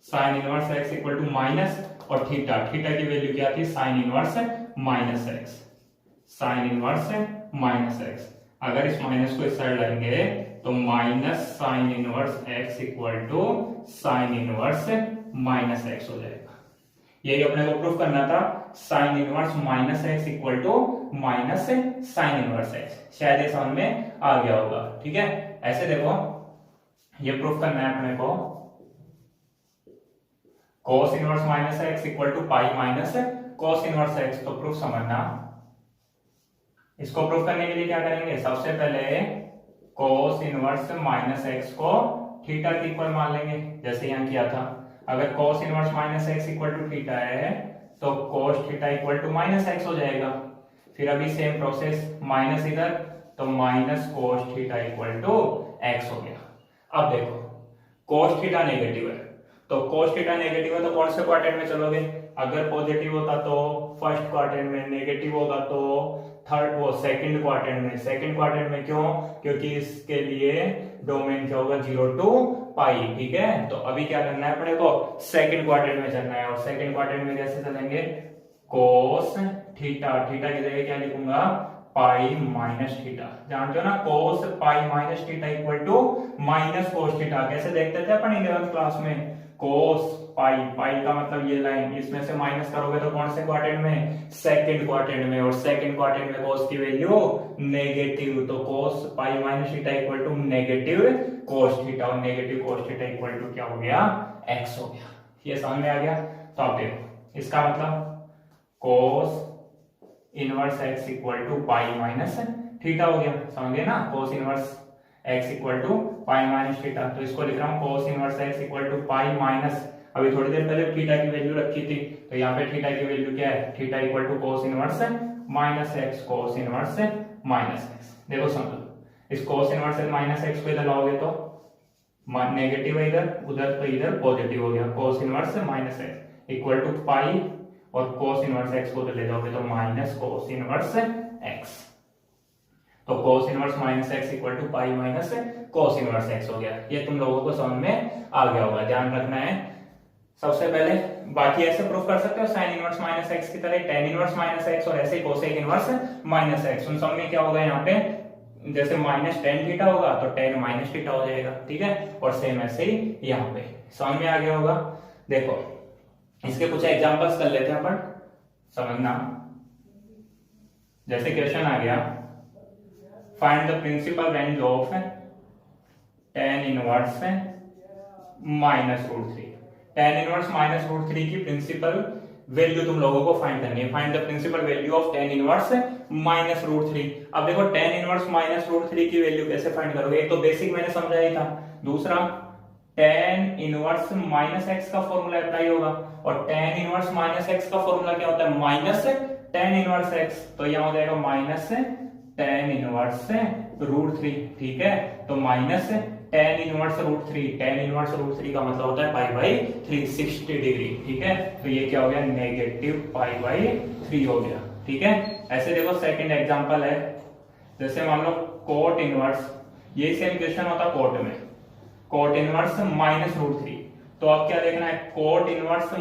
sine inverse x equal to minus और थीटा, थीटा की वैल्यू क्या थी, sine inverse minus x, sine inverse minus x. अगर इस माइनस को इस साइड लाएंगे तो minus sine inverse x equal to sine inverse minus x हो जाएगा। यही अपने को प्रूफ करना था, sine inverse minus x equal to minus sine inverse x. शायद ये समझ में आ गया होगा। ठीक है, ऐसे देखो ये प्रूफ करना है अपने को, cos inverse minus x equal to pi minus cos inverse x. तो प्रूफ समझना, इसको प्रूफ करने के लिए क्या करेंगे, सबसे पहले cos इनवर्स माइनस एक्स को थीटा के इक्वल मान लेंगे, जैसे यहां किया था। अगर cos inverse minus x equal to theta है तो cos theta equal to minus x हो जाएगा। फिर अभी सेम प्रोसेस, माइनस इधर तो minus cos theta equal to x हो गया। अब देखो cos थीटा नेगेटिव है, तो cos थीटा नेगेटिव है तो कौन से क्वाड्रेंट में चलोगे, अगर पॉजिटिव होता तो फर्स्ट क्वाड्रेंट में, नेगेटिव होगा तो थर्ड वो सेकंड क्वाड्रेंट में। सेकंड क्वाड्रेंट में क्यों, क्योंकि इसके लिए डोमेन क्या होगा 0 to पाई। ठीक है, तो अभी क्या करना है अपने को, सेकंड क्वाड्रेंट में चलना है। और सेकंड क्वाड्रेंट में कैसे चलेंगे, cos थीटा, थीटा की जगह क्या लिखूंगा, पाई माइनस थीटा। जानते हो ना cos pi minus theta equal to minus cos theta. कैसे देखते थे अपन 11th क्लास में, cos पाई, पाई का मतलब ये लाइन, इसमें से माइनस करोगे तो कौन से क्वाड्रेंट में, सेकंड क्वाड्रेंट में। और सेकंड क्वाड्रेंट में cos की वैल्यू नेगेटिव, तो cos pi minus theta equal to negative cos theta, और negative cos theta equal to क्या हो गया, x हो गया। ये समझ में आ गया। तो आप देखो इसका मतलब cos inverse x equal to pi minus theta हो गया, समझ गए ना, cos inverse x equal to pi minus theta. तो इसको लिख रहा हूं cos inverse x equal to pi minus, अभी थोड़ी देर पहले थीटा की वैल्यू रखी थी, तो यहाँ पे थीटा की वैल्यू क्या है, theta equal to cos inverse minus x, cos inverse minus x। देखो समझो, इस cos इनवर्स माइनस x को इधर लाओगे तो नेगेटिव है इधर, उधर तो इधर पॉजिटिव हो गया, cos inverse minus x equal to pi, और cos इनवर्स x को उधर ले जाओगे तो माइनस cos इनवर्स x। तो cos inverse minus x equal to pi minus cos inverse x हो गया। ये तुम लोगों को समझ में आ गया होगा, ध्यान रखना है सबसे पहले। बाकी ऐसे प्रूफ कर सकते हो साइन इनवर्स माइनस x की तरह tan इनवर्स माइनस x, और ऐसे कोसेक इनवर्स माइनस x। उन सब में क्या होगा, यहाँ पे जैसे -tan थीटा होगा तो tan -थीटा हो जाएगा, ठीक है। और सेम ऐसे ही यहाँ पे, समझ में आ गया होगा। देखो इसके कुछ एग्जांपल्स कर लेते हैं अपन, समझना। जैसे क्वेश्चन आ गया, find the principal range of tan inverse -√3। tan inverse -√3 की प्रिंसिपल वैल्यू तुम लोगों को फाइंड करनी है। Find the principal value of tan inverse -√3। अब देखो tan इनवर्स -√3 की वैल्यू कैसे फाइंड करोगे, एक तो बेसिक मैंने समझाया था, दूसरा tan इनवर्स -x का फॉर्मूला अप्लाई होगा, और tan इनवर्स -x का फॉर्मूला क्या होता है, माइनस tan इनवर्स x, तो यहां हो जाएगा माइनस tan इनवर्स √3, ठीक है। तो minus tan inverse √3, tan inverse √3 का मतलब होता है π/3 60 डिग्री, ठीक है। तो ये क्या हो गया, नेगेटिव π/3 हो गया, ठीक है। ऐसे देखो सेकंड एग्जांपल है, जैसे मान लो cot इनवर्स, ये सेम क्वेश्चन होता कोट में, cot इनवर्स -√3, तो अब क्या देखना है, cot इनवर्स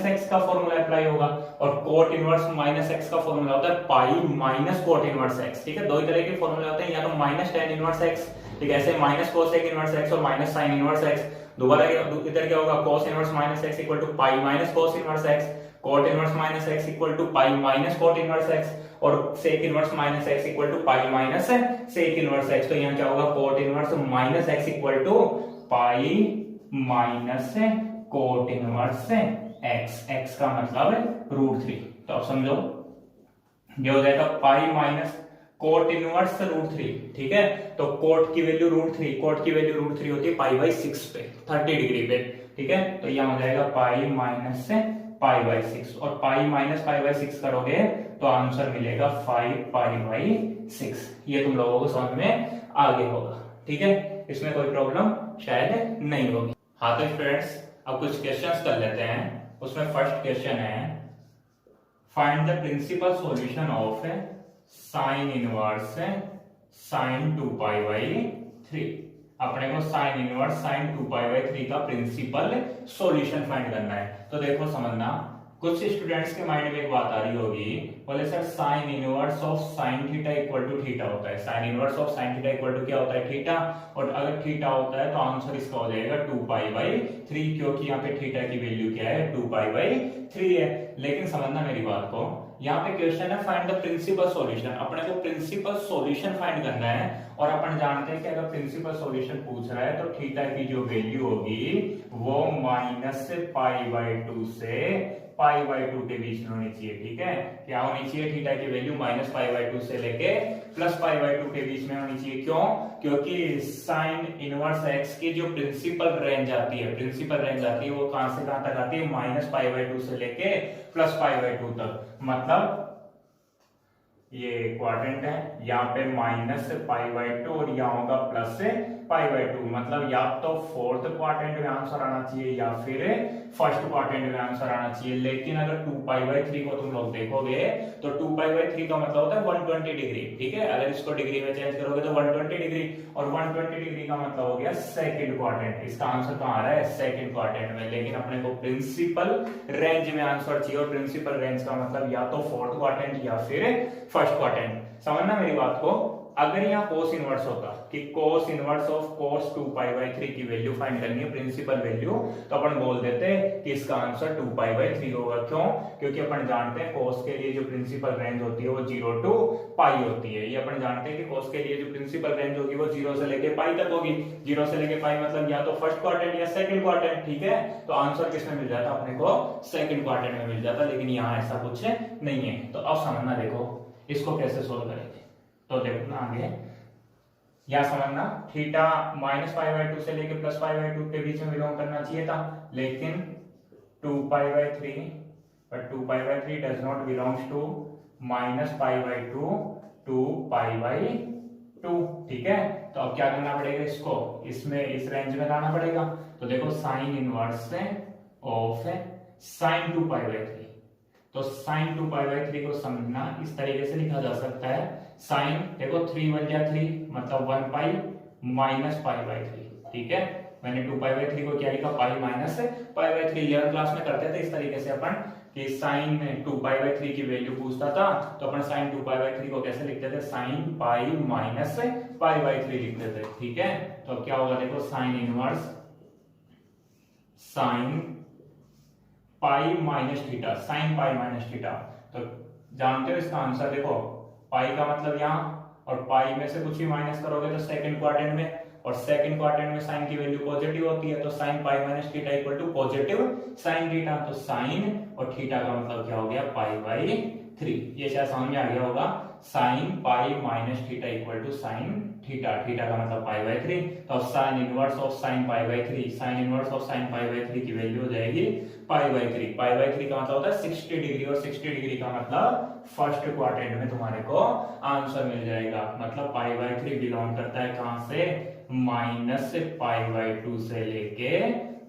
-x का फॉर्मूला अप्लाई होगा, और cot इनवर्स -x का फॉर्मूला होता है pi minus cot inverse x, ठीक है। दो ही तरह के फॉर्मूले होते हैं, या तो माइनस tan इनवर्स x, ठीक है, ऐसे माइनस cosec इनवर्स x और माइनस sin इनवर्स x। दोबारा इधर क्या होगा, cos inverse -x equal to pi minus cos inverse x, cot inverse -x equal to pi minus cot inverse x, और sec inverse -x equal to pi minus sec inverse x। तो यहाँ क्या होगा, cot inverse -x equal to pi minus cot inverse x, x का मतलब है √3। तो अब समझो, ये हो जाएगा पाई माइनस cot इनवर्स √3, ठीक है। तो cot की वैल्यू √3, cot की वैल्यू √3 होती है π/6 पे, 30 डिग्री पे, ठीक है। तो यहाँ हो जाएगा पाई माइनस π/6, और पाई माइनस π/6 करोगे तो आंसर मिलेगा 5 π/6। ये तुम लोगों को समझ में आ गया होगा, ठीक है, इसमें कोई प्रॉब्लम शायद नहीं होगी। हाँ तो स्टूडेंट्स, अब कुछ क्वेश्चंस कर लेते हैं। उसमें फर्स्ट क्वेश्चन है, find the principal solution of sine inverse sin 2π/3। अपने को साइन इनवर्स sin 2π/3 का प्रिंसिपल सॉल्यूशन फाइंड करना है। तो देखो समझना, कुछ स्टूडेंट्स के माइंड में एक बात आ रही होगी, बोले sir sine inverse of sine theta equal to theta होता है, sine inverse of sine theta equal to क्या होता है, थीटा, और अगर थीटा होता है तो आंसर इसका हो जाएगा 2π/3, क्योंकि यहाँ पे थीटा की वैल्यू क्या है, 2π/3 है। लेकिन समझना मेरी बात को, यहाँ पे क्वेश्चन है फाइंड द प्रिंसिपल सॉल्यूशन। अपने को प्रिंसिपल सॉल्यूशन फाइंड करना है, और अपन जानते हैं कि अगर प्रिंसिपल सॉल्यूशन पूछ रहा है तो थीटा की जो वैल्यू होगी वो -π/2 से π/2 के बीच में होनी चाहिए, ठीक है। क्या होनी चाहिए, थीटा की वैल्यू -π/2 से लेके +π/2 के बीच में होनी चाहिए। क्यों, क्योंकि साइन इनवर्स x की जो प्रिंसिपल रेंज आती है, प्रिंसिपल रेंज आती है वो कहां से कहां तक आती है, -π/2 से लेके +π/2 तक। मतलब ये क्वाड्रेंट है, यहाँ पे -π/2 और यहाँ होगा +π/2, मतलब या तो फोर्थ क्वाड्रेंट में आंसर आना चाहिए या फिर फर्स्ट क्वाड्रेंट में आंसर आना चाहिए। लेकिन अगर 2π/3 को तुम लोग देखोगे तो 2π/3 का मतलब होता है 120 डिग्री, ठीक है। अगर इसको डिग्री में चेंज करोगे तो 120 डिग्री, और 120 डिग्री का मतलब हो गया सेकंड क्वाड्रेंट। इसका आंसर कहाँ आ रहा है, सेकंड क्वाड्रेंट में। लेकिन अपने को प्रिंसिपल रेंज में आंसर चाहिए, और प्रिंसिपल रेंज का मतलब या तो फोर्थ क्वाड्रेंट या फिर फर्स्ट क्वाड्रेंट। समझना मेरी बात को, अगर यहाँ cos इनवर्स होता कि cos इनवर्स ऑफ cos 2π/3 की वैल्यू फाइंड करनी है, प्रिंसिपल वैल्यू, तो अपन बोल देते कि इसका आंसर 2π/3 होगा। क्यों, क्योंकि अपन जानते हैं cos के लिए जो प्रिंसिपल रेंज होती है वो 0 to π होती है। ये अपन जानते हैं कि cos के लिए जो प्रिंसिपल रेंज होगी वो 0 से लेके π तक होगी। 0 से लेके π मतलब या तो फर्स्ट क्वाड्रेंट या सेकंड क्वाड्रेंट, ठीक है। तो आंसर किसमें मिल जाता, अपने को सेकंड क्वाड्रेंट में मिल जाता, लेकिन यहाँ ऐसा कुछ नहीं है। तो अब समझना, देखो इसको कैसे सोल्व करेंगे। तो देखना आगे, या समझना, थीटा -π/2 से लेके +π/2 के बीच में बिलोंग करना चाहिए था, लेकिन 2π/3, but 2π/3 does not belongs to -π/2 to π/2, ठीक है। तो अब क्या करना पड़ेगा, इसको इसमें इस रेंज में लाना पड़ेगा। तो देखो साइन इनवर्स ऑफ साइन 2π/3, तो साइन 2π/3 को समझना इस तरीके से लिखा जा सकता है, साइन देखो 3 1 जा 3 मतलब 1 पाई -π/3, ठीक है। मैंने 2π/3 को क्या लिखा, पाई -π/3। 11 क्लास में करते थे इस तरीके से अपन कि साइन 2π/3 की वैल्यू पूछता था तो अपन साइन 2π/3 को कैसे लिखते थे, साइन पाई माइनस π/3 लिखते थे। ठीक है, तो अब क्या होगा देखो, sine inverse sign pi minus theta, sign pi minus theta. तो जानते हो इसका आंसर, देखो पाई का मतलब यहाँ, और पाई में से कुछ भी माइनस करोगे तो सेकंड क्वाड्रेंट में, और सेकंड क्वाड्रेंट में साइन की वैल्यू पॉजिटिव होती है, तो sine pi minus theta equal to positive sine theta. तो साइन और थीटा का मतलब क्या हो गया, π/3। ये शायद समझ में आ गया होगा, sine pi minus theta equal to sine theta, theta का मतलब π/3। तो sine inverse of sine π/3, sine inverse of sine π/3 की वैल्यू हो जाएगी π/3। π/3 का मतलब होता है 60 डिग्री, और 60 डिग्री का मतलब फर्स्ट क्वाड्रेंट में तुम्हारे को आंसर मिल जाएगा। मतलब π/3 बिलोंग करता है कहां से, माइनस π/2 से लेके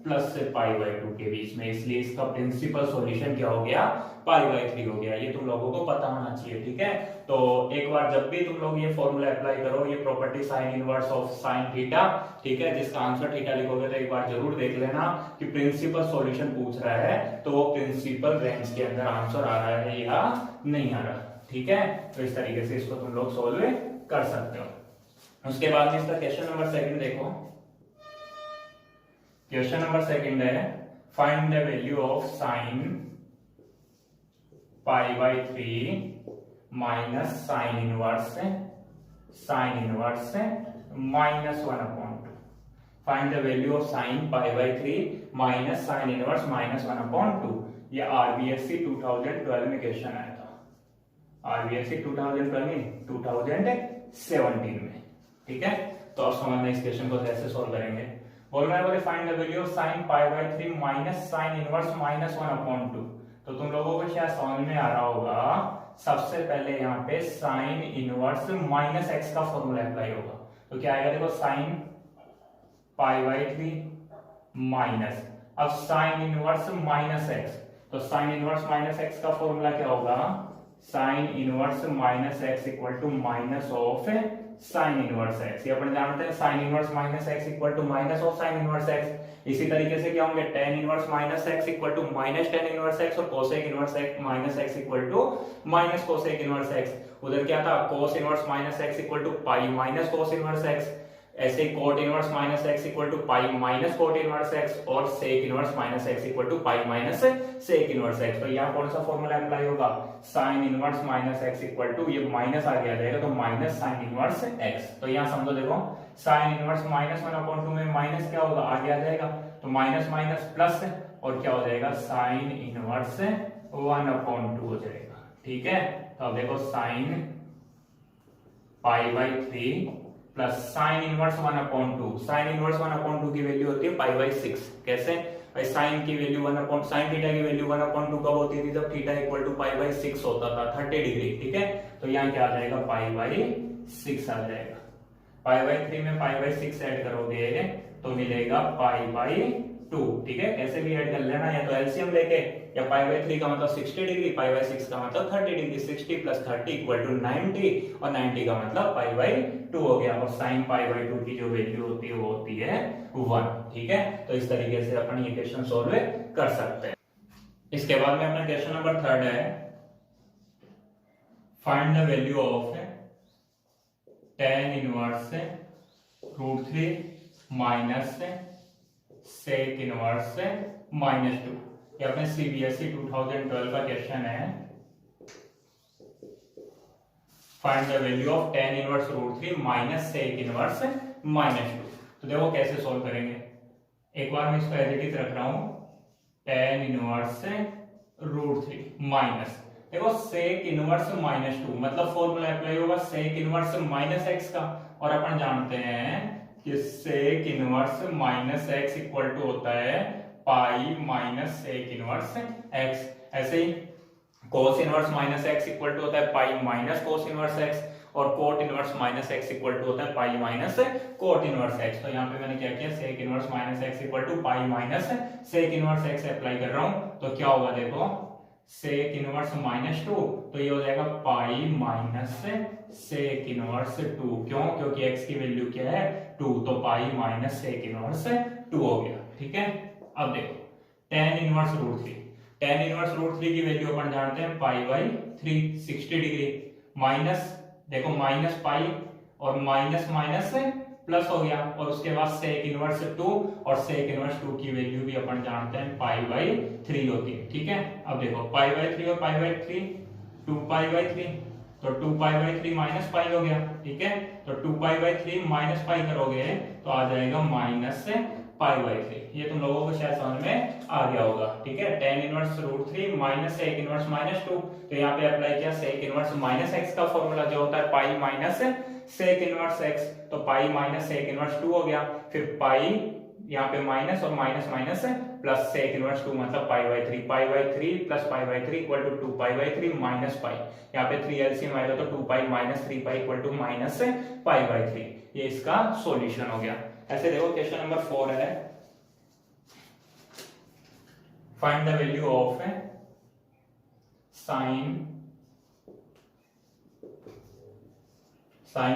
प्लस से π/2 के बीच में, इसलिए इसका प्रिंसिपल सॉल्यूशन क्या हो गया, π/3 हो गया। ये तुम लोगों को पता होना चाहिए। ठीक है, तो एक बार जब भी तुम लोग ये फॉर्मूला अप्लाई करो, ये property sign inverse of sine theta, ठीक है, जिसका आंसर थीटा लिखोगे तो एक बार जरूर देख लेना कि प्रिंसिपल सॉल्यूशन पूछ रहा है तो वो प्रिंसिपल रेंज के अंदर आंसर आ रहा है या नहीं आ रहा। ठीक है, तो इस तरीके से इसको तुम लोग सोल्व कर सकते हो। उसके बाद में इसका क्वेश्चन नंबर सेकंड देखो। क्वेश्चन नंबर सेकंड है, find the value of sine π/3 minus sine inverse -1/2। Find the value of sine π/3 minus sine inverse -1/2। ये आरबीएससी 2012 में क्वेश्चन आया था, आरबीएससी 2017 में। ठीक है, तो अब समझना इस क्वेश्चन को कैसे सोल्व करेंगे। बोल रहा है बोले find the value of sine π/3 minus sine inverse -1/2। तो तुम लोगों को शायद समझ में आ रहा होगा, सबसे पहले यहाँ पे साइन इनवर्स -x का फॉर्मूला अप्लाई होगा। तो क्या आएगा देखो, साइन π/3 माइनस, अब साइन इनवर्स -x, तो साइन इनवर्स -x का फॉर्मूला क्या होगा, sine inverse -x equal to minus of sine inverse x। ये अपन जानते हैं sine inverse -x equal to minus of sine inverse x। इसी तरीके से क्या होंगे, tan inverse -x equal to minus tan inverse x, और cosec inverse -x equal to minus cosec inverse x। उधर क्या था, cos inverse -x equal to pi minus cos inverse x। ऐसे cot inverse -x equal to pi minus cot inverse x, और sec inverse -x equal to pi minus sec inverse x। तो यहाँ कौन सा formula apply होगा, sin inverse -x equal to, ये minus आ गया जाएगा तो माइनस sin इनवर्स x। तो यहाँ समझो देखो, sin इनवर्स -1/2 में माइनस क्या होगा, आगे आ जाएगा, तो माइनस माइनस प्लस, और क्या हो जाएगा, sin इनवर्स 1/2 हो जाएगा। ठीक है, तो अब देखो sin π/3 plus sine inverse 1/2। Sine inverse 1/2 की वैल्यू होती है π/6। कैसे भाई, साइन की वैल्यू साइन थीटा की वैल्यू 1/2 कब होती थी, जब थीटा इक्वल टू π/6 होता था, 30 डिग्री। ठीक है, तो यहाँ क्या आ जाएगा, π/6 आ जाएगा। π/3 में π/6 ऐड करोगे तो मिलेगा π/2। ठीक है, कैसे भी ऐड कर लेना, या तो एलसीएम लेके, या π/3 का मतलब 60 डिग्री, π/6 का मतलब 30 डिग्री, 60 प्लस 30 इक्वल टू 90, और 90 का मतलब π/2 हो गया। और साइन π/2 की जो वैल्यू होती है वो होती है 1। ठीक है, तो इस तरीके से अपन ये क्वेश्चन सोल्व कर सकते हैं। इसके बाद में अपना क्वेश्चन नंबर 3 है, find the value of tan inverse √3 minus sec inverse -2। ये अपने सीबीएसई 2012 का क्वेश्चन है। Find the value of tan inverse √3 minus sec inverse -2। तो देखो कैसे सोल्व करेंगे, एक बार मैं इसको एज इट इज रख रहा हूं, tan इनवर्स √3 माइनस, देखो sec इनवर्स -2, मतलब फॉर्मूला अप्लाई होगा sec इनवर्स -x का, और अपन जानते हैं कि sec inverse -x equal to होता है pi minus sec inverse x। ऐसे ही cos inverse -x equal to होता है pi minus cos inverse x, और cot inverse -x equal to होता है pi minus cot inverse x। तो यहाँ पे मैंने क्या किया, sec inverse -x equal to pi minus sec inverse x apply कर रहा हूं। तो क्या होगा देखो, sec इनवर्स -2, तो ये हो जाएगा पाई माइनस sec इनवर्स 2। क्यों, क्योंकि x की वैल्यू क्या है 2, तो पाई माइनस sec इनवर्स 2 हो गया। ठीक है, अब देखो tan inverse √3, tan inverse root 3 की वैल्यू अपन जानते हैं पाई बाई 3 60 डिग्री माइनस, देखो माइनस पाई और माइनस माइनस प्लस हो गया, और उसके बाद सेक इनवर्स 2 और सेक इनवर्स 2 की वैल्यू भी अपन जानते हैं पाई बाई 3 होती है। ठीक है, अब देखो पाई बाई 3 और पाई बाई 3 2 पाई बाई 3, तो 2 पाई बाई 3 माइनस पाई हो गया। ठीक है, तो 2 पाई बाई 3 माइनस पाई करोगे तो आ जाएगा माइनस पाई बाई 3। ये तुम लोगों को शायद समझ में आ गया होगा। ठीक है, tan inverse root 3 minus sec inverse minus 2, तो यहाँ पे अप्लाई किया सेक इनवर्स माइनस x का फॉर्मूला जो होता है pi minus sec inverse x, तो पाई माइनस सेक इनवर्स 2 हो गया, फिर पाई यहाँ पे माइनस और minus minus plus sec inverse 2 मतलब pi by 3, pi by 3 plus pi by 3 equal to 2 pi by 3 minus pi, यहाँ पे 3 एलसीएम आएगा तो 2 pi minus 3 pi equal to minus pi by 3। ये इसका सॉल्यूशन हो गया। ऐसे देखो क्वेश्चन नंबर 4 है, find the value of sine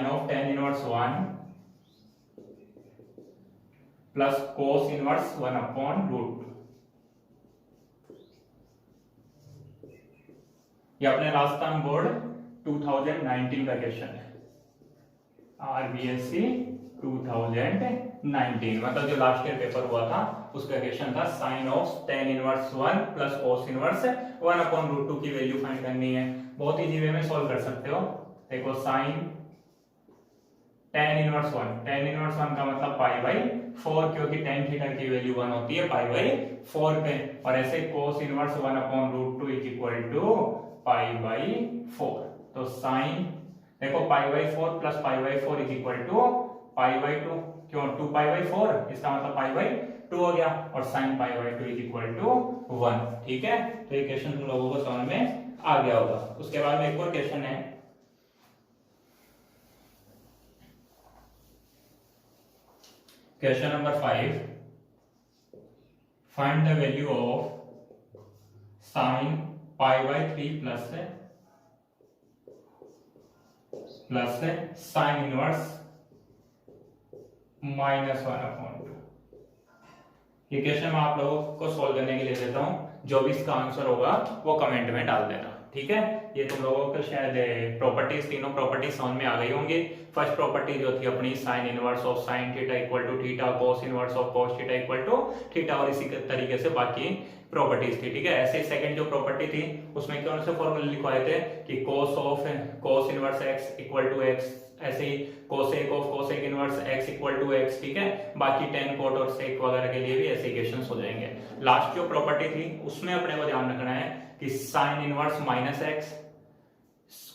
of tan inverse 1 plus cos inverse 1 upon root 2। ये अपने राजस्थान बोर्ड 2019 का क्वेश्चन है, RBSc 2019, मतलब जो लास्ट ईयर पेपर हुआ था उसका क्वेश्चन था sine of tan inverse 1 plus cos inverse 1 upon root 2 की वैल्यू फाइंड करनी है। बहुत इजी वे में सॉल्व कर सकते हो। देखो साइन tan इनवर्स 1 का मतलब पाई बाई 4, क्योंकि tan थीटा की वैल्यू 1 होती है पाई बाई 4 पे, और ऐसे cos inverse 1 upon root 2 is equal to pi by 4। तो साइन देखो pi by 4 plus pi by 4 is equal to pi by 2, क्यों 2 पाई बाई 4, इसका मतलब पाई बाई 2 हो गया, और sine pi by 2 is equal to 1। ठीक है, तो ये क्वेश्चन तुम लोगों को समझ में आ गया होगा। उसके बाद में एक और क्वेश्चन है, question number 5, find the value of sine pi by 3 plus sine inverse minus 1 upon 2। ये क्वेश्चन मैं आप लोगों को सॉल्व करने के लिए देता हूं, जो भी इसका आंसर होगा वो कमेंट में डाल देना। ठीक है, ये तुम लोगों को शायद प्रॉपर्टीज, तीनों प्रॉपर्टीज समझ में आ गई होंगी। फर्स्ट प्रॉपर्टी जो थी अपनी sine inverse of sine theta equal to theta, cos inverse of cos theta equal to theta, और इसी तरीके से बाकी प्रॉपर्टीज थी। ठीक है, ऐसे सेकंड जो प्रॉपर्टी थी उसमें कौन से फॉर्मूले लिखवाए थे कि cos of cos inverse x equal to x, ऐसे ही cosec of cosec inverse x equal to x। ठीक है, बाकी tan cot और sec वगैरह के लिए भी ऐसे इक्वेशंस हो जाएंगे। लास्ट जो प्रॉपर्टी थी उसमें अपने को ध्यान रखना है कि sine inverse minus x,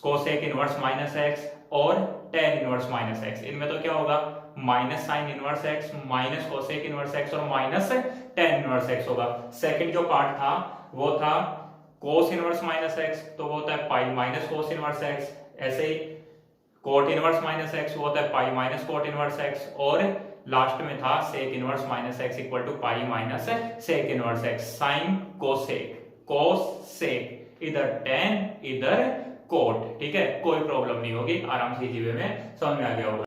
cosec inverse minus x और tan इनवर्स माइनस x, इनमें तो क्या होगा minus sine inverse x minus cosec inverse x और माइनस tan इनवर्स x होगा। सेकंड जो पार्ट था वो था cos इनवर्स माइनस x, तो वो होता है pi minus cos inverse x, ऐसे ही cot इनवर्स माइनस x वो होता है pi minus cot inverse x, और लास्ट में था sec inverse minus x equal to pi minus sec inverse x। Sine cosec cos sec, इधर tan इधर cot। ठीक है, कोई प्रॉब्लम नहीं होगी, आराम से इजी वे में समझ में आ गया होगा।